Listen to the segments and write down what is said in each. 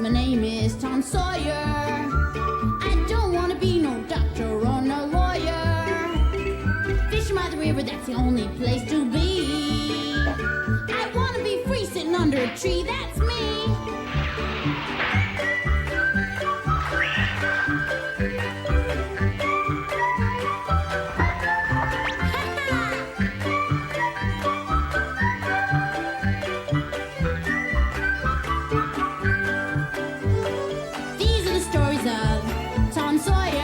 my name is Tom Sawyer. I don't want to be no doctor or no lawyer. Fishing by the river, that's the only place to be. I want to be free sitting under a tree, that's me. These are the stories of Tom Sawyer.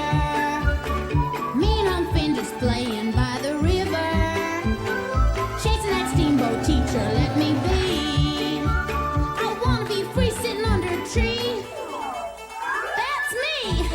Me and Unc Finn just playing by the river, chasing that steamboat teacher, let me be. I want to be free sitting under a tree. That's me!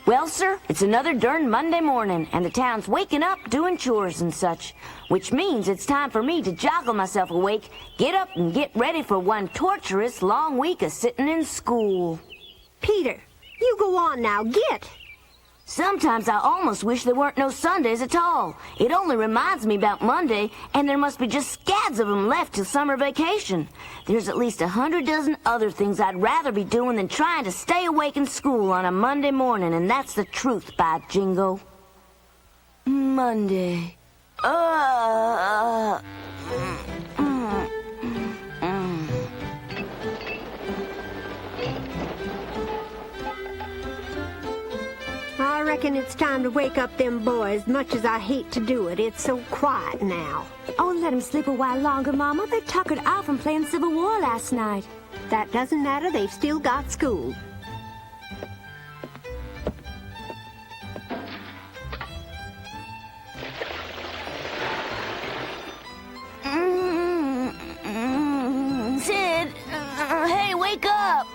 Well, sir, it's another darn Monday morning, and the town's waking up doing chores and such, which means it's time for me to joggle myself awake, get up and get ready for one torturous long week of sitting in school. Peter, you go on now, get. Sometimes I almost wish there weren't no Sundays at all. It only reminds me about Monday, and there must be just scads of them left till summer vacation. There's at least 100 dozen other things I'd rather be doing than trying to stay awake in school on a Monday morning, and that's the truth, by jingo. Monday. I reckon it's time to wake up them boys, much as I hate to do it. It's so quiet now. Oh, let them sleep a while longer, Mama. They tuckered out from playing Civil War last night. That doesn't matter. They've still got school. Sid, hey, wake up!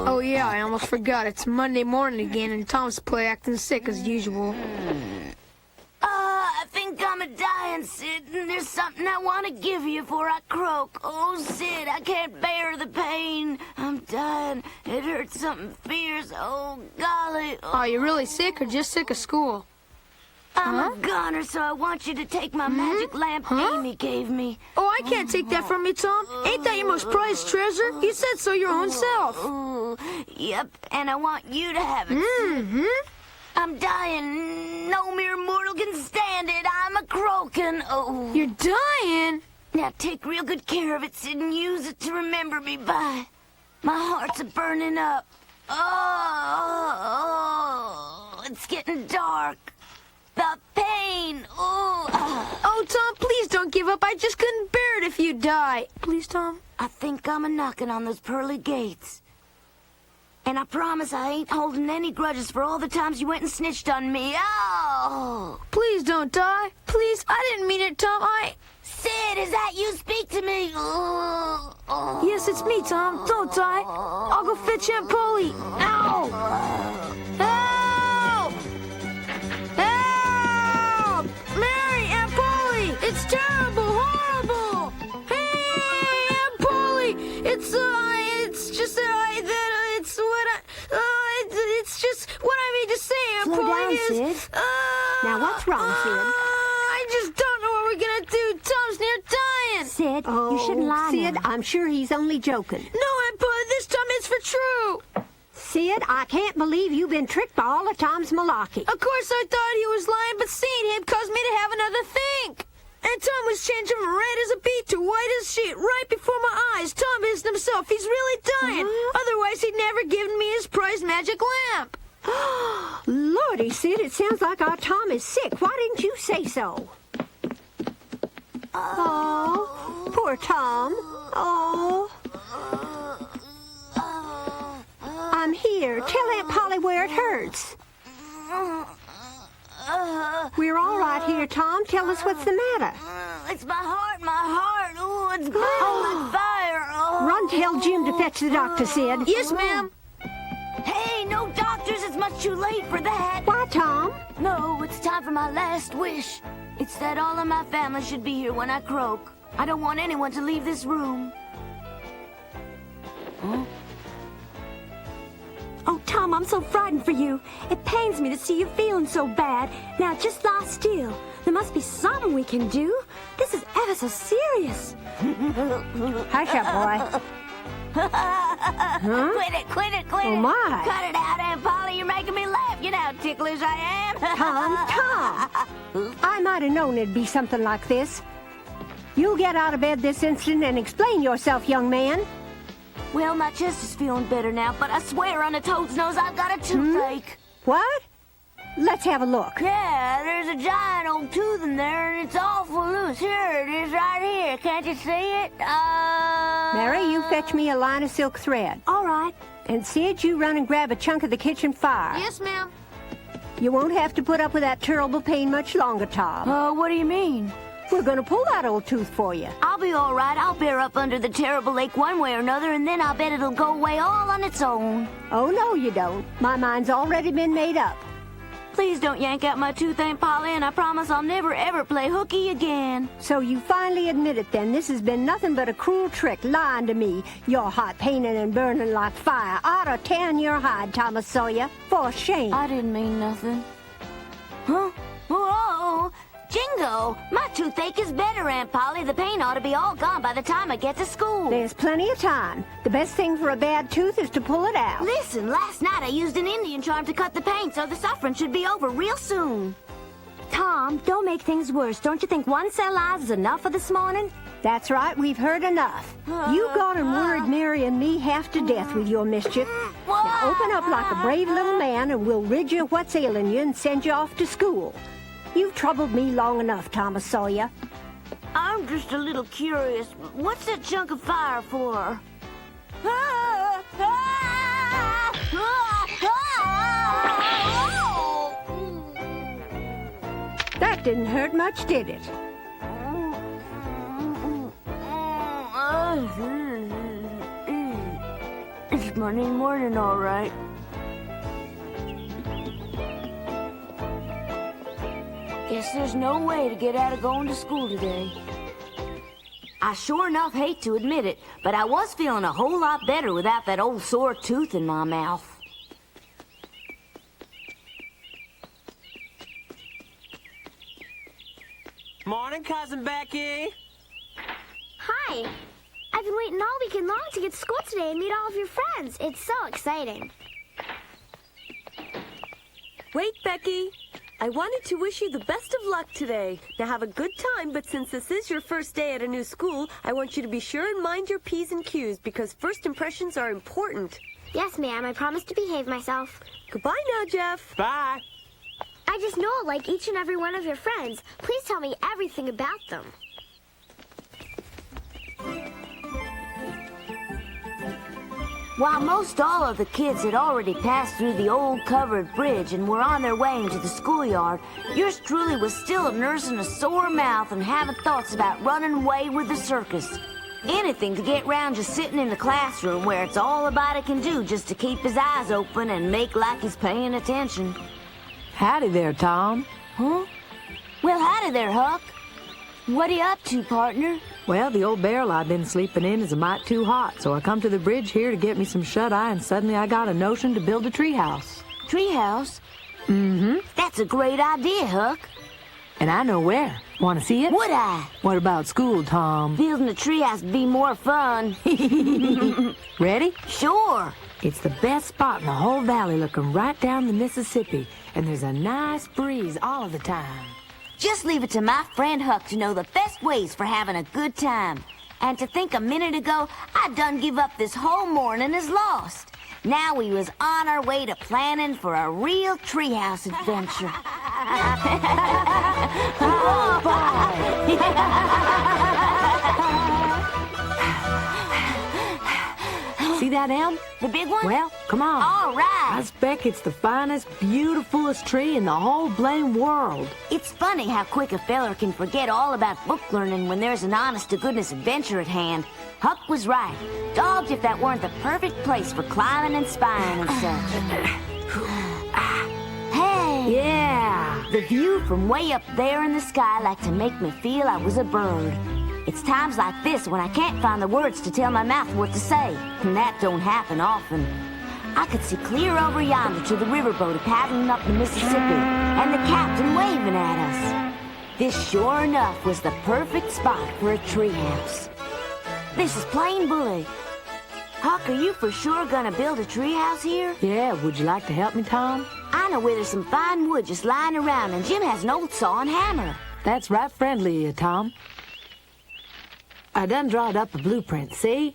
Oh yeah, I almost forgot. It's Monday morning again, and Tom's play acting sick as usual. I think I'm a-dying, Sid, and there's something I want to give you before I croak. Oh, Sid, I can't bear the pain. I'm dying. It hurts something fierce. Oh, golly. Oh. Are you really sick or just sick of school? I'm a goner, so I want you to take my magic lamp Amy gave me. Oh, I can't take that from you, Tom. Ain't that your most prized treasure? You said so your own self. Ooh, yep, and I want you to have it. Mm-hmm. I'm dying. No mere mortal can stand it. I'm a croaking. Oh. You're dying? Now take real good care of it, Sid, and use it to remember me by. My heart's a burning up. Oh, it's getting dark. The pain. Oh. Oh, Tom, please don't give up. I just couldn't bear it if you die. Please, Tom. I think I'm a-knocking on those pearly gates. And I promise I ain't holding any grudges for all the times you went and snitched on me. Oh! Please don't die. Please, I didn't mean it, Tom. Sid, is that you? Speak to me. Oh. Yes, it's me, Tom. Don't die. I'll go fetch Aunt Polly. Ow! Help! Help! Mary, Aunt Polly! It's terrible, horrible! Hey, Aunt Polly! It's just that Sid. Oh, You shouldn't lie Sid, now. I'm sure he's only joking. No, Aunt Polly, this time it's for true. Sid, I can't believe you've been tricked by all of Tom's malarkey. Of course I thought he was lying, but seeing him caused me to have another think. And Tom was changing from red as a beet to white as a sheet right before my eyes. Tom isn't himself. He's really dying. Otherwise, he'd never given me his prized magic lamp. Lordy, Sid, it sounds like our Tom is sick. Why didn't you say so? Oh, poor Tom. Oh. I'm here. Tell Aunt Polly where it hurts. We're all right here, Tom. Tell us what's the matter. It's my heart. Oh, it's burning like fire. Oh. Run, tell Jim to fetch the doctor, Sid. Yes, ma'am. Hey, no doctors. It's much too late for that. Why, Tom? No, it's time for my last wish. It's that all of my family should be here when I croak. I don't want anyone to leave this room. Huh? Oh, Tom, I'm so frightened for you. It pains me to see you feeling so bad. Now, just lie still. There must be something we can do. This is ever so serious. Hush up, boy. Huh? Quit it. Oh, my. Cut it out, Aunt Polly. You're making me laugh. You know how ticklish I am. Tom. I might have known it'd be something like this. You get out of bed this instant and explain yourself, young man. Well, my chest is feeling better now, but I swear on a toad's nose I've got a toothache. What? Let's have a look. Yeah, there's a giant old tooth in there, and it's awful loose. Here it is right here. Can't you see it? Mary, you fetch me a line of silk thread. All right. And Sid, you run and grab a chunk of the kitchen fire. Yes, ma'am. You won't have to put up with that terrible pain much longer, Tom. What do you mean? We're going to pull that old tooth for you. I'll be all right. I'll bear up under the terrible ache one way or another, and then I'll bet it'll go away all on its own. Oh, no, you don't. My mind's already been made up. Please don't yank out my tooth, Aunt Polly, and I promise I'll never, ever play hooky again. So you finally admit it, then. This has been nothing but a cruel trick, lying to me. Your heart paining and burning like fire. Ought to tan your hide, Thomas Sawyer. For shame. I didn't mean nothing. Huh? Whoa! Jingo! My toothache is better, Aunt Polly. The pain ought to be all gone by the time I get to school. There's plenty of time. The best thing for a bad tooth is to pull it out. Listen, last night I used an Indian charm to cut the pain, so the suffering should be over real soon. Tom, don't make things worse. Don't you think one set of lies is enough for this morning? That's right, we've heard enough. You gone and worried Mary and me half to death with your mischief. Now open up like a brave little man and we'll rid you of what's ailing you and send you off to school. You've troubled me long enough, Thomas Sawyer. I'm just a little curious. What's that chunk of fire for? That didn't hurt much, did it? It's Monday morning, all right. Guess there's no way to get out of going to school today. I sure enough hate to admit it, but I was feeling a whole lot better without that old sore tooth in my mouth. Morning, Cousin Becky. Hi. I've been waiting all weekend long to get to school today and meet all of your friends. It's so exciting. Wait, Becky. I wanted to wish you the best of luck today. Now have a good time, but since this is your first day at a new school, I want you to be sure and mind your P's and Q's because first impressions are important. Yes, ma'am. I promise to behave myself. Goodbye now, Jeff. Bye. I just know I'll like each and every one of your friends. Please tell me everything about them. While most all of the kids had already passed through the old covered bridge and were on their way into the schoolyard, yours truly was still nursing a sore mouth and having thoughts about running away with the circus. Anything to get round just sitting in the classroom where it's all a body can do just to keep his eyes open and make like he's paying attention. Howdy there, Tom. Huh? Well, howdy there, Huck. What are you up to, partner? Well, the old barrel I've been sleeping in is a mite too hot, so I come to the bridge here to get me some shut-eye, and suddenly I got a notion to build a treehouse. Treehouse? Mm-hmm. That's a great idea, Huck. And I know where. Want to see it? Would I? What about school, Tom? Building a treehouse would be more fun. Ready? Sure. It's the best spot in the whole valley looking right down the Mississippi. And there's a nice breeze all the time. Just leave it to my friend Huck to know the best ways for having a good time. And to think a minute ago, I done give up this whole morning as lost. Now we was on our way to planning for a real treehouse adventure. Oh, boy! See that elm? The big one? Well, come on. All right. I expect it's the finest, beautifulest tree in the whole blame world. It's funny how quick a feller can forget all about book learning when there's an honest-to-goodness adventure at hand. Huck was right. Dogged if that weren't the perfect place for climbing and spying and such. Hey! Yeah! The view from way up there in the sky like to make me feel I was a bird. It's times like this when I can't find the words to tell my mouth what to say, and that don't happen often. I could see clear over yonder to the riverboat paddling up the Mississippi, and the captain waving at us. This sure enough was the perfect spot for a treehouse. This is plain bully. Huck, are you for sure gonna build a treehouse here? Yeah, would you like to help me, Tom? I know where there's some fine wood just lying around, and Jim has an old saw and hammer. That's right friendly of you, Tom. I done drawed up a blueprint, see?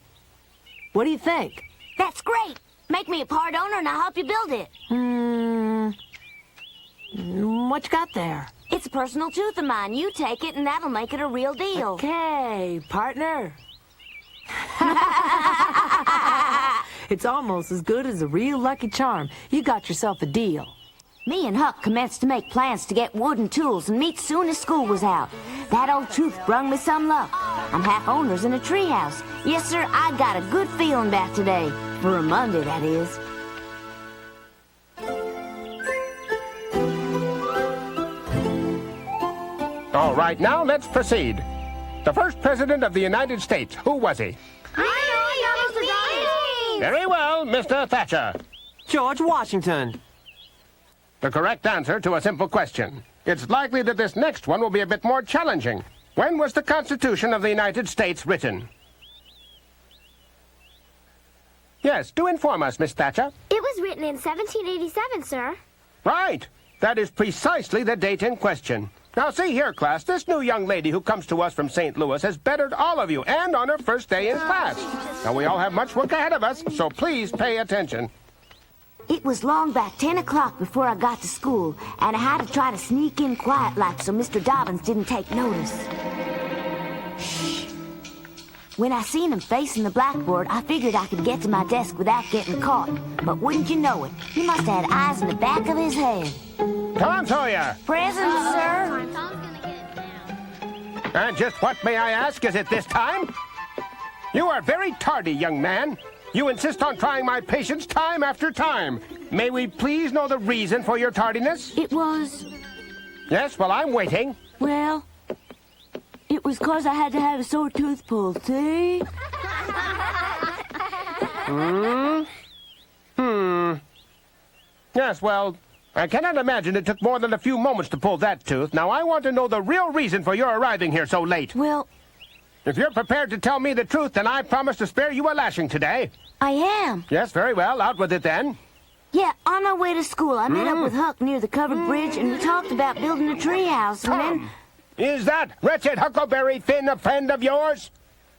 What do you think? That's great. Make me a part owner and I'll help you build it. What you got there? It's a personal tooth of mine. You take it and that'll make it a real deal. Okay, partner. It's almost as good as a real Lucky Charm. You got yourself a deal. Me and Huck commenced to make plans to get wood and tools and meet soon as school was out. That old tooth brung me some luck. I'm half owners in a treehouse. Yes, sir, I got a good feeling about today. For a Monday, that is. All right, now let's proceed. The first president of the United States, who was he? Very well, Mr. Thatcher. George Washington. The correct answer to a simple question. It's likely that this next one will be a bit more challenging. When was the Constitution of the United States written? Yes, do inform us, Miss Thatcher. It was written in 1787, sir. Right. That is precisely the date in question. Now, see here, class, this new young lady who comes to us from St. Louis has bettered all of you, and on her first day in class. Now, we all have much work ahead of us, so please pay attention. It was long back 10 o'clock before I got to school, and I had to try to sneak in quiet like so Mr. Dobbins didn't take notice. Shh. When I seen him facing the blackboard, I figured I could get to my desk without getting caught. But wouldn't you know it, he must have had eyes in the back of his head. Tom Sawyer! Present, sir. Tom's gonna get it down. And just what, may I ask, is it this time? You are very tardy, young man. You insist on trying my patience time after time. May we please know the reason for your tardiness? It was, Yes, well, I'm waiting. well, it was 'cause I had to have a sore tooth pulled, see? Yes, well, I cannot imagine it took more than a few moments to pull that tooth. Now, I want to know the real reason for your arriving here so late. Well, If you're prepared to tell me the truth, then I promise to spare you a lashing today. I am. Yes, very well. Out with it then. Yeah, on our way to school, I met up with Huck near the covered bridge, and we talked about building a treehouse, and then... Is that wretched Huckleberry Finn a friend of yours?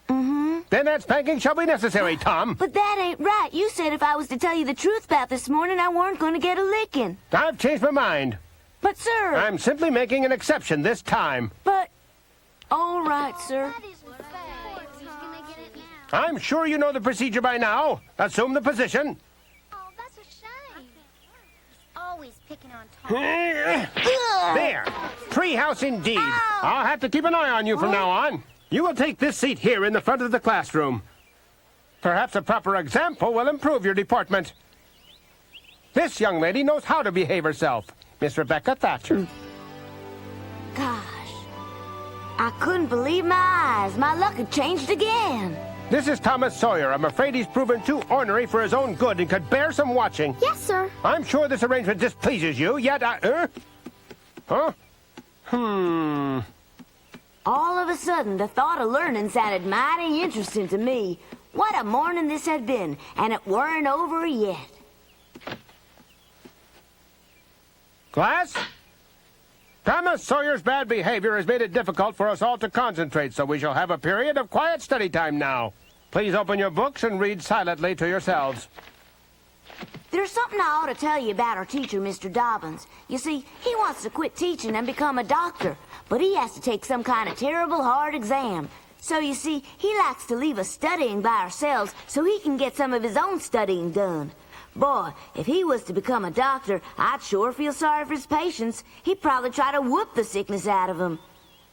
Then that spanking shall be necessary, Tom. But that ain't right. You said if I was to tell you the truth about this morning, I weren't going to get a licking. I've changed my mind. But, sir... I'm simply making an exception this time. But... All right, sir. That is fair. He's gonna get it now. I'm sure you know the procedure by now. Assume the position. Oh, that's a shame. He's always picking on Tom. There. Treehouse indeed. I'll have to keep an eye on you from now on. You will take this seat here in the front of the classroom. Perhaps a proper example will improve your deportment. This young lady knows how to behave herself. Miss Rebecca Thatcher. Gosh. I couldn't believe my eyes. My luck had changed again. This is Thomas Sawyer. I'm afraid he's proven too ornery for his own good and could bear some watching. Yes, sir. I'm sure this arrangement displeases you, yet I... Huh? All of a sudden, the thought of learning sounded mighty interesting to me. What a morning this had been, and it weren't over yet. Class? Thomas Sawyer's bad behavior has made it difficult for us all to concentrate, so we shall have a period of quiet study time now. Please open your books and read silently to yourselves. There's something I ought to tell you about our teacher, Mr. Dobbins. You see, he wants to quit teaching and become a doctor, but he has to take some kind of terrible hard exam. So, you see, he likes to leave us studying by ourselves so he can get some of his own studying done. Boy, if he was to become a doctor, I'd sure feel sorry for his patients. He'd probably try to whoop the sickness out of them.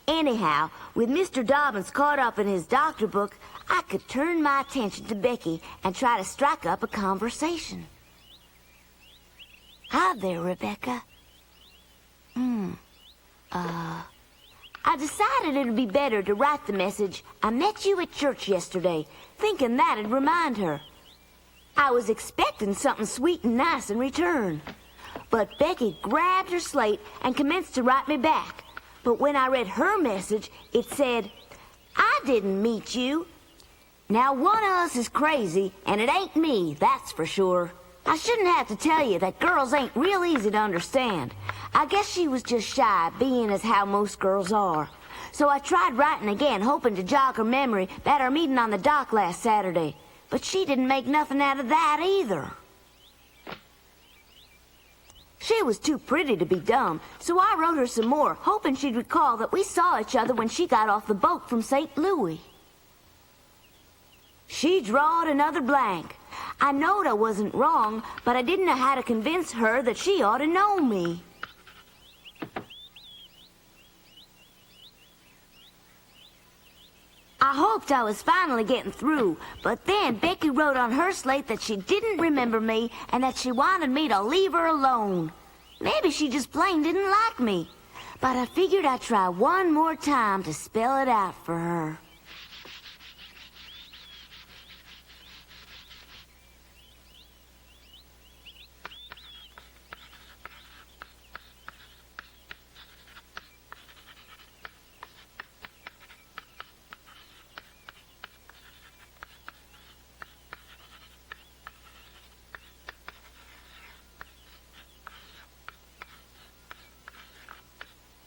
Anyhow, with Mr. Dobbins caught up in his doctor book, I could turn my attention to Becky and try to strike up a conversation. Hi there, Rebecca. I decided it would be better to write the message, "I met you at church yesterday," thinking that'd remind her. I was expecting something sweet and nice in return. But Becky grabbed her slate and commenced to write me back. But when I read her message, it said, "I didn't meet you." Now, one of us is crazy, and it ain't me, that's for sure. I shouldn't have to tell you that girls ain't real easy to understand. I guess she was just shy, being as how most girls are. So I tried writing again, hoping to jog her memory about our meeting on the dock last Saturday. But she didn't make nothing out of that either. She was too pretty to be dumb, so I wrote her some more, hoping she'd recall that we saw each other when she got off the boat from St. Louis. She drawed another blank. I knowed I wasn't wrong, but I didn't know how to convince her that she ought to know me. I hoped I was finally getting through, but then Becky wrote on her slate that she didn't remember me and that she wanted me to leave her alone. Maybe she just plain didn't like me, but I figured I'd try one more time to spell it out for her.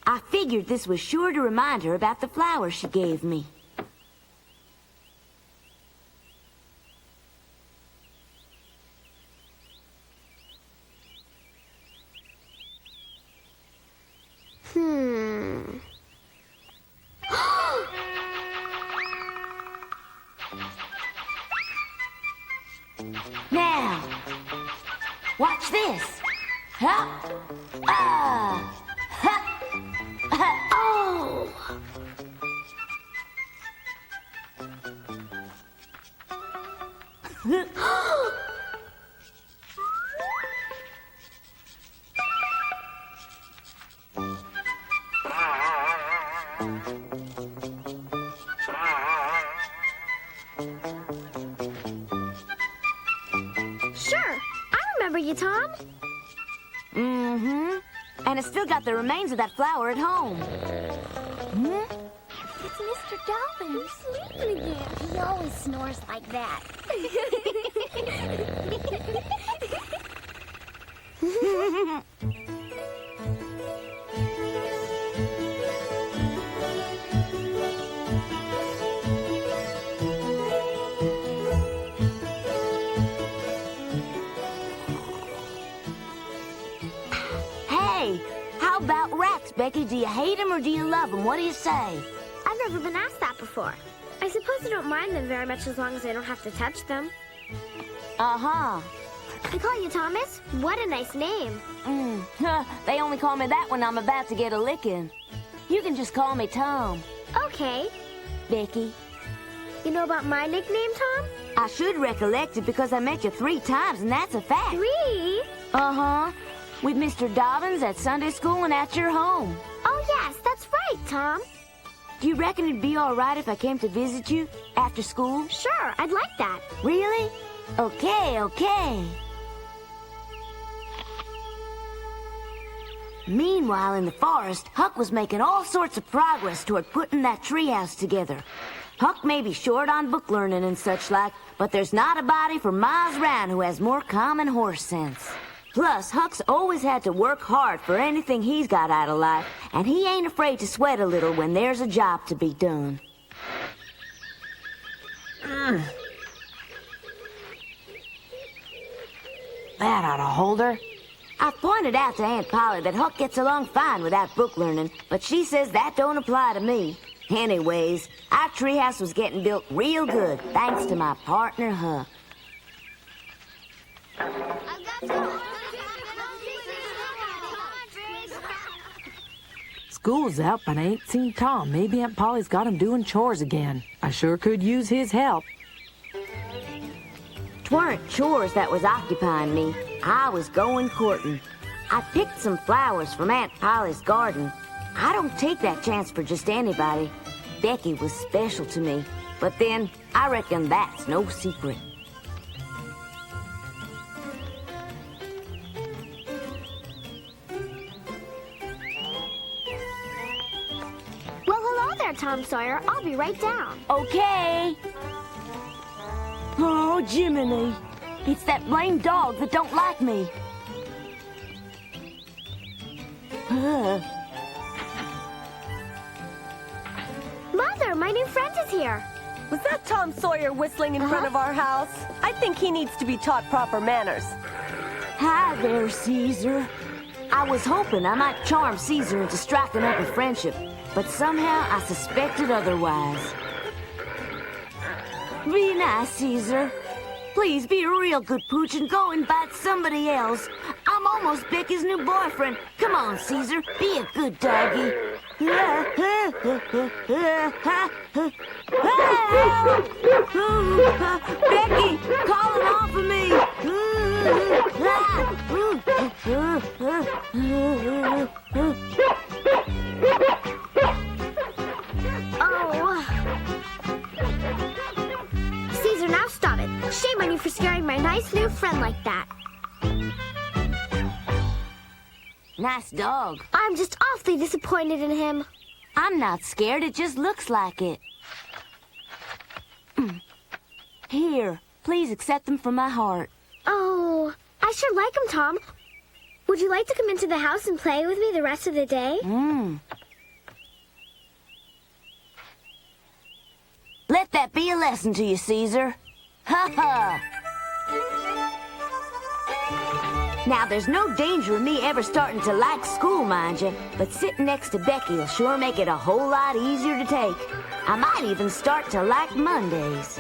I figured this was sure to remind her about the flowers she gave me. Now, watch this. Huh? Oh! Sure, I remember you, Tom. Mm-hmm. And I still got the remains of that flower at home. It's Mr. Dobbins. He's sleeping again. He always snores like that. Hey, how about rats, Becky? Do you hate them or do you love them? What do you say? I've never been asked that before. I suppose I don't mind them very much as long as I don't have to touch them. Uh-huh. I call you Thomas? What a nice name. They only call me that when I'm about to get a licking. You can just call me Tom. Okay. Becky. You know about my nickname, Tom? I should recollect it because I met you 3 times, and that's a fact. 3? Uh-huh. With Mr. Dobbins at Sunday school and at your home. Oh, yes, that's right, Tom. Do you reckon it'd be all right if I came to visit you after school? Sure, I'd like that. Really? Okay. Meanwhile, in the forest, Huck was making all sorts of progress toward putting that treehouse together. Huck may be short on book learning and such like, but there's not a body for miles round who has more common horse sense. Plus, Huck's always had to work hard for anything he's got out of life, and he ain't afraid to sweat a little when there's a job to be done. That ought to hold her. I've pointed out to Aunt Polly that Huck gets along fine without book learning, but she says that don't apply to me. Anyways, our treehouse was getting built real good, thanks to my partner, Huck. School's out, but I ain't seen Tom. Maybe Aunt Polly's got him doing chores again. I sure could use his help. 'Tweren't chores that was occupying me. I was going courting. I picked some flowers from Aunt Polly's garden. I don't take that chance for just anybody. Becky was special to me, but then I reckon that's no secret. Well, hello there, Tom Sawyer. I'll be right down. Okay. Oh, Jiminy. It's that lame dog that don't like me. Mother, my new friend is here. Was that Tom Sawyer whistling in front of our house? I think he needs to be taught proper manners. Hi there, Caesar. I was hoping I might charm Caesar into striking up a friendship, but somehow I suspected otherwise. Be nice, Caesar. Please be a real good pooch and go invite somebody else. I'm almost Becky's new boyfriend. Come on, Caesar, be a good doggy. Becky, calling off of me. Oh. Caesar, now stop it. Shame on you for scaring my nice new friend like that. Nice dog. I'm just awfully disappointed in him. I'm not scared, it just looks like it. Here, please accept them from my heart. Oh, I sure like him, Tom. Would you like to come into the house and play with me the rest of the day? Let that be a lesson to you, Caesar. Ha ha! Now, there's no danger of me ever starting to like school, mind you, but sitting next to Becky will sure make it a whole lot easier to take. I might even start to like Mondays.